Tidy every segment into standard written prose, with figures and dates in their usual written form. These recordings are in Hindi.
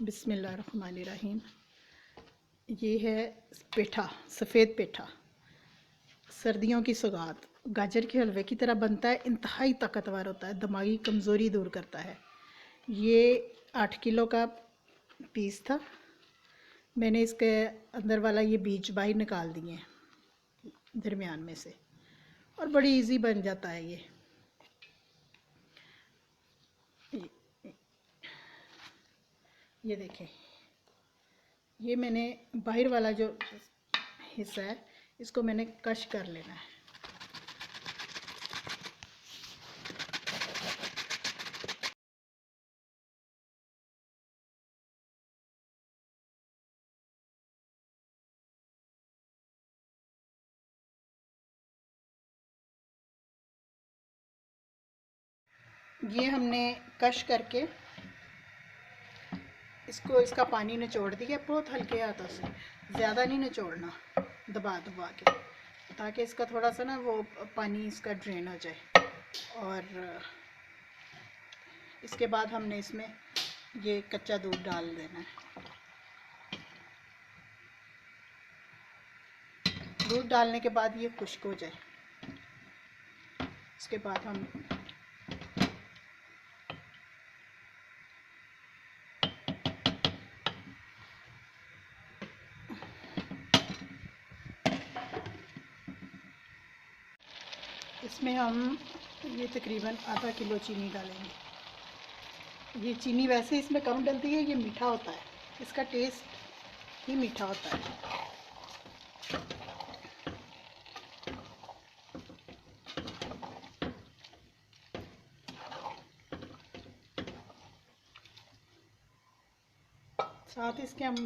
बिस्मिल्लाहिर्रहमानिर्रहीम। ये है पेठा, सफ़ेद पेठा, सर्दियों की सौगात। गाजर के हलवे की तरह बनता है, इंतहाई ताकतवर होता है, दिमागी कमज़ोरी दूर करता है। ये 8 किलो का पीस था। मैंने इसके अंदर वाला ये बीज बाहर निकाल दिए दरमियान में से, और बड़ी इजी बन जाता है ये देखें, ये मैंने बाहर वाला जो हिस्सा है इसको मैंने कश कर लेना है। ये हमने कश करके इसका पानी निचोड़ दिया, बहुत हल्के हाथों से, ज़्यादा नहीं निचोड़ना, दबा दबा के, ताकि इसका थोड़ा सा ना वो पानी इसका ड्रेन हो जाए। और इसके बाद हमने इसमें ये कच्चा दूध डाल देना है। दूध डालने के बाद ये खुश्क हो जाए, इसके बाद हम इसमें ये तकरीबन आधा किलो चीनी डालेंगे। ये चीनी वैसे इसमें कम डलती है, ये मीठा होता है, इसका टेस्ट ही मीठा होता है। साथ इसके हम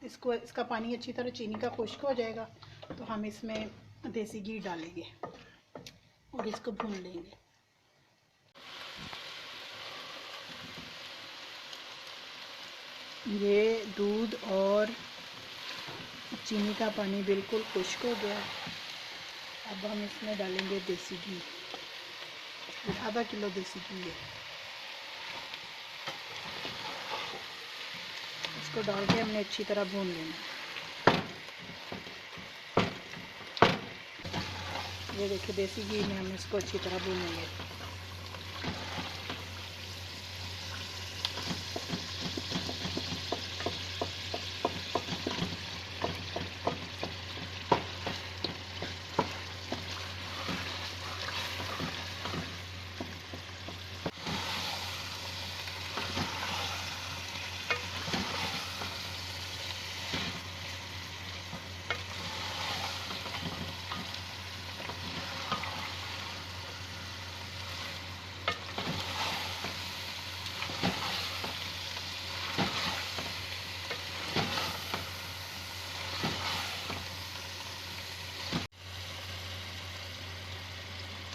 इसका पानी अच्छी तरह चीनी का खुश्क हो जाएगा तो हम इसमें देसी घी डालेंगे और इसको भून लेंगे। ये दूध और चीनी का पानी बिल्कुल खुश्क हो गया। अब हम इसमें डालेंगे देसी घी, आधा किलो देसी घी है। इसको डाल के हमने अच्छी तरह भून लेना। ये देखिए, देसी घी में हम इसको अच्छी तरह भूनेंगे।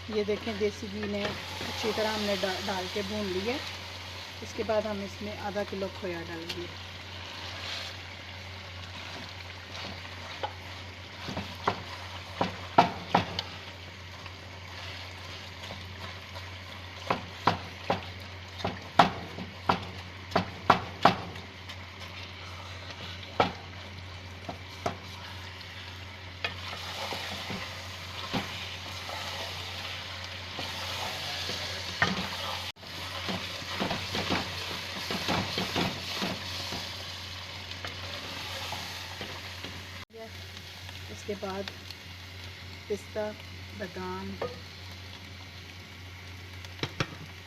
ये देखें, देसी घी ने अच्छी तरह हमने डाल के भून लिया। इसके बाद हम इसमें आधा किलो खोया डालेंगे। इसके बाद पिस्ता, बादाम,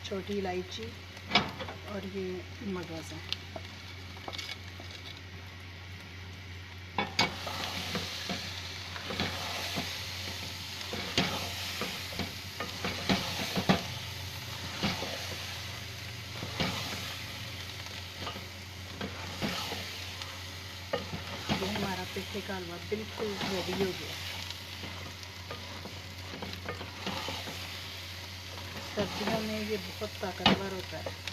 छोटी इलायची और ये मगज़ है। हमारा पेठे का हलवा बिल्कुल रेडी हो गया। सर्दियों में ये बहुत ताकतवर होता है।